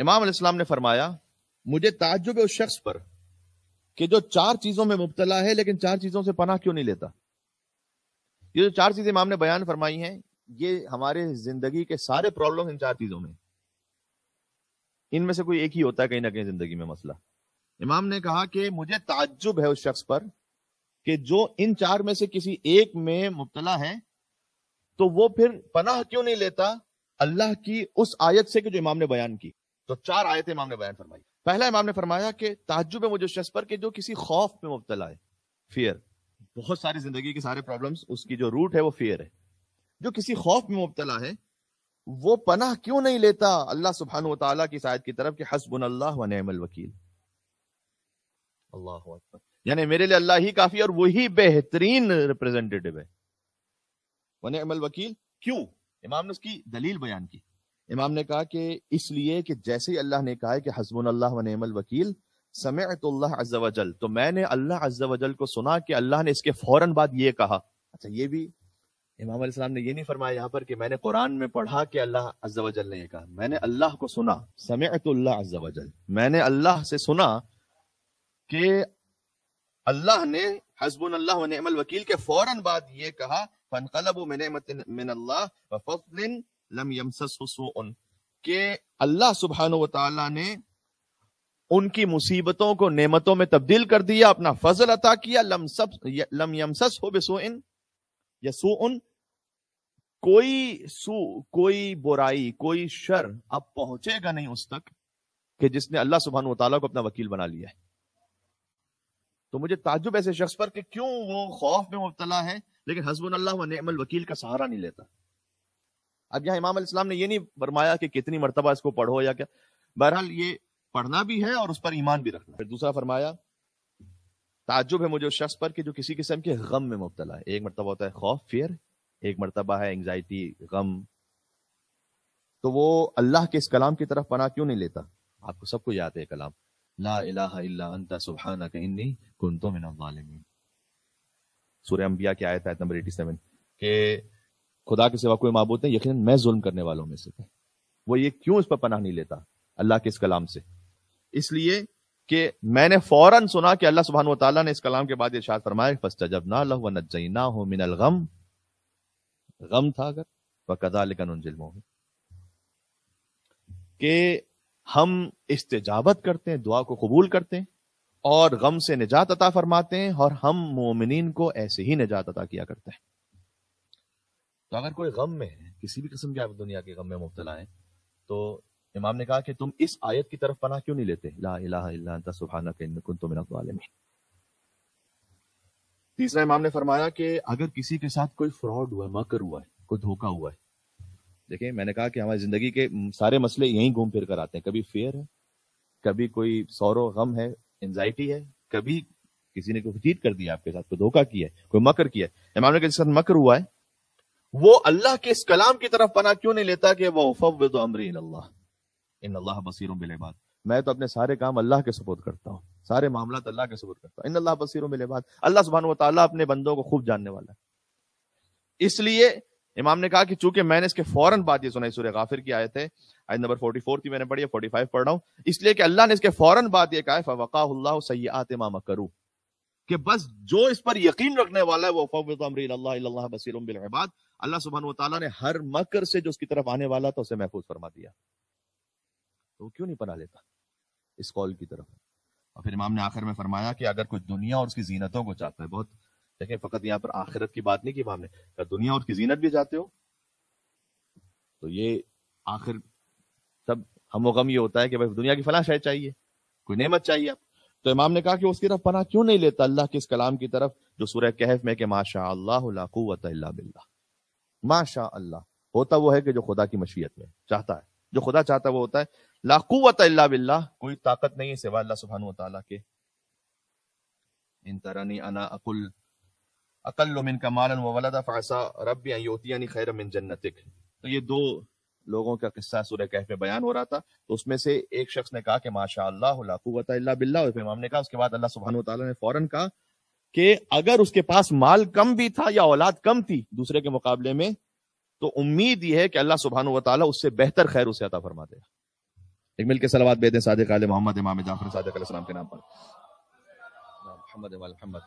امام علیہ السلام نے فرمایا مجھے تعجب ہے اس شخص پر کہ جو 4 چیزوں میں مبتلا ہے لیکن 4 چیزوں سے پناہ کیوں نہیں لیتا. یہ جو 4 چیزیں امام نے بیان فرمائی ہیں یہ ہمارے زندگی کے سارے پرابلم ان 4 چیزوں میں، ان میں سے کوئی ایک ہی ہوتا ہے کہیں نہ کہیں زندگی میں مسئلہ. امام نے کہا کہ مجھے تعجب ہے اس شخص پر کہ جو ان 4 میں سے کسی ایک میں مبتلا ہے تو وہ پھر پناہ کیوں نہیں لیتا اللہ کی اس آیت سے کہ جو امام نے بیان کی. تو 4 آیتیں امام نے بیان فرمائی. پہلا امام نے فرمایا کہ تعجب ہے مجھے اس شخص پر کہ جو کسی خوف میں مبتلا ہے. فیئر، بہت ساری زندگی کے سارے پرابلمز اس کی جو روٹ ہے وہ فیئر ہے. جو کسی خوف میں مبتلا ہے وہ پناہ کیوں نہیں لیتا اللہ سبحانہ و تعالیٰ کی اس آیت کی طرف کہ حسبنا اللہ و نعم الوکیل. اللہ اکبر، یعنی میرے لیے اللہ ہی کافی اور وہی بہترین ریپرزینٹیٹو ہے. ونعم الوکیل کیوں؟ امام نے اس کی دلیل بیان کی. امام نے کہا کہ اس لیے کہ جیسے ہی اللہ نے کہا ہے کہ حسبنا اللہ و نعم الوکیل، سمعت اللہ عز و جل، تو میں نے اللہ عز و جل کو سنا کہ اللہ نے اس کے فوراً بعد یہ کہا. اچھا، یہ بھی امام علیہ السلام نے یہ نہیں فرمایا یہاں پر کہ میں نے قرآن میں پڑھا کہ اللہ عز و جل نے یہ کہا، میں نے اللہ کو سنا. سمعت اللہ عز و جل، میں نے اللہ سے سنا کہ اللہ نے حسبنا اللہ و نعم الوکیل کے فوراً بعد یہ کہا فانقلبوا بنعمت من اللہ وفضل لم یمسسہ سوء، کہ اللہ سبحانہ و تعالی نے ان کی مصیبتوں کو نعمتوں میں تبدیل کر دیا، اپنا فضل عطا کیا. لم یمسسہ بسوء یا سوء، کوئی برائی، کوئی شر اب پہنچے گا نہیں اس تک کہ جس نے اللہ سبحانہ و تعالیٰ کو اپنا وکیل بنا لیا ہے. تو مجھے تعجب ایسے شخص پر کہ کیوں وہ خوف میں مبتلا ہے لیکن حسبنا اللہ و نعم الوکیل کا سہارا نہیں لیتا. اب یہاں امام علیہ السلام نے یہ نہیں فرمایا کہ کتنی مرتبہ اس کو پڑھو یا کیا، بہرحال یہ پڑھنا بھی ہے اور اس پر ایمان بھی رکھنا. پھر دوسرا فرمایا تعجب ہے مجھے اس شخص پر کہ جو کسی قسم کے غم میں مبتلا ہے. ایک مرتبہ ہوتا ہے خوف، فیئر، ایک مرتبہ ہے انگزائٹی، غم. تو وہ اللہ کے اس کلام کی طرف پناہ کیوں نہیں لیتا؟ آپ کو سب کو یاد ہے کلام لا الہ الا انت سبحانک انی کنت من الظالمین، سورہ انبیاء کی آیت نمبر 87، کہ خدا کے سوا کوئی معبود نہیں، یقیناً میں ظلم کرنے والوں میں سے تھا. وہ یہ کیوں اس پر پناہ نہیں لیتا اللہ کے اس کلام سے؟ اس لیے کہ میں نے فوراً سنا کہ اللہ سبحانہ و تعالیٰ نے اس کلام کے بعد ارشاد فرمایا فاستجبنا لہ ونجیناہ من الغم، غم تھا اگر، وکذالک ننجی المؤمنین، کہ ہم استجابت کرتے ہیں، دعا کو قبول کرتے ہیں اور غم سے نجات عطا فرماتے ہیں، اور ہم مومنین کو ایسے ہی نجات عطا کیا کرتے ہیں. تو اگر کوئی غم میں ہے، کسی بھی قسم کے آپ دنیا کے غم میں مبتلا ہیں، تو امام نے کہا کہ تم اس آیت کی طرف پناہ کیوں نہیں لیتے لا الہ الا انت سبحانک انی کنت من الظالمین. تیسرا امام نے فرمایا کہ اگر کسی کے ساتھ کوئی فراڈ ہوا ہے، مکر ہوا ہے، کوئی دھوکہ ہوا ہے. دیکھیں میں نے کہا کہ ہماری زندگی کے سارے مسئلے یہیں گھوم پھر کر آتے ہیں. کبھی فیئر ہے، کبھی کوئی سورو غم ہے، انزائٹی ہے، کبھی کسی نے کوئی چیٹ کر دیا آپ کے ساتھ، کوئی دھوکہ کیا ہے، کوئی مکر کیا ہے. امام نے کہا جس کے ساتھ مکر ہوا ہے وہ اللہ کے اس کلام کی طرف پناہ کیوں نہیں لیتا کہ وہ افوض امری الی اللہ ان اللہ بصیر بالعباد، میں تو اپنے سارے کام اللہ کے سپرد کرتا ہوں، سارے معاملات اللہ کے سپرد کرتا ہوں. ان اللہ بصیر بالعباد، اللہ سبحانہ و تعالیٰ اپنے بندوں کو خوب جاننے والا ہے. اس لیے امام نے کہا کہ چونکہ میں نے اس کے فوراً بعد یہ سنائی، سورہ غافر کی آیت ہے، آیت نمبر 44 تھی، میں نے پڑھی ہے، 45 پڑھ رہا ہوں، اس لیے کہ اللہ نے اس کے فوراً بعد یہ کہا ہے فوقاہ اللہ سیئات ما مکروا، کہ بس جو اس پر یقین رکھنے والا ہے وہ فوض امری الی اللہ ان اللہ بصیر بالعباد، اللہ سبحانہ و تعالیٰ نے ہر مکر سے جو اس کی طرف آنے والا تھا اسے محفوظ فرما دیا. تو وہ کیوں نہیں پناہ لیتا اس قول کی طرف؟ اور پھر امام نے آخر میں فرمایا کہ اگر کوئی دنیا اور اس کی زینتوں کو چاہتا ہے، بہت دیکھیں فقط یہاں پر آخرت کی بات نہیں کی امام نے، کہ دنیا اور اس کی زینت بھی چاہتے ہو تو یہ آخر سب ہم و غم یہ ہوتا ہے کہ بھائی دنیا کی فلاں شے چاہیے، کوئی نعمت چاہیے آپ. تو امام نے کہا کہ اس کی طرف پناہ کیوں نہیں لیتا اللہ کے اس کلام کی طرف جو سورہ کہف میں کہ ما شاء اللہ لا قوت الا باللہ. ما شاء اللہ ہوتا وہ ہے کہ جو خدا کی مشیت میں چاہتا ہے، جو خدا چاہتا ہے وہ ہوتا ہے. لا قوت الا باللہ، کوئی طاقت نہیں ہے سوا اللہ سبحانہ و تعالیٰ کے. ان ترنی انا اقل منک مالا وولدا فعسى ربی ان یؤتینی خیرا من جنتک. تو یہ 2 لوگوں کا قصہ سورہ کہف میں بیان ہو رہا تھا. تو اس میں سے ایک شخص نے کہا کہ ماشاء اللہ لا قوت الا باللہ، اور امام نے کہا اس کے بعد اللہ سبحانہ و تعالیٰ نے فوراً کہا کہ اگر اس کے پاس مال کم بھی تھا یا اولاد کم تھی دوسرے کے مقابلے میں، تو امید یہ ہے کہ اللہ سبحانہ و تعالیٰ اس سے بہتر خیر اسے عطا فرما دے گا. ایک مل کے صلوات بھیج دیں صادق آل محمد امام جعفر صادق علیہ السلام کے نام پر. محمد محمد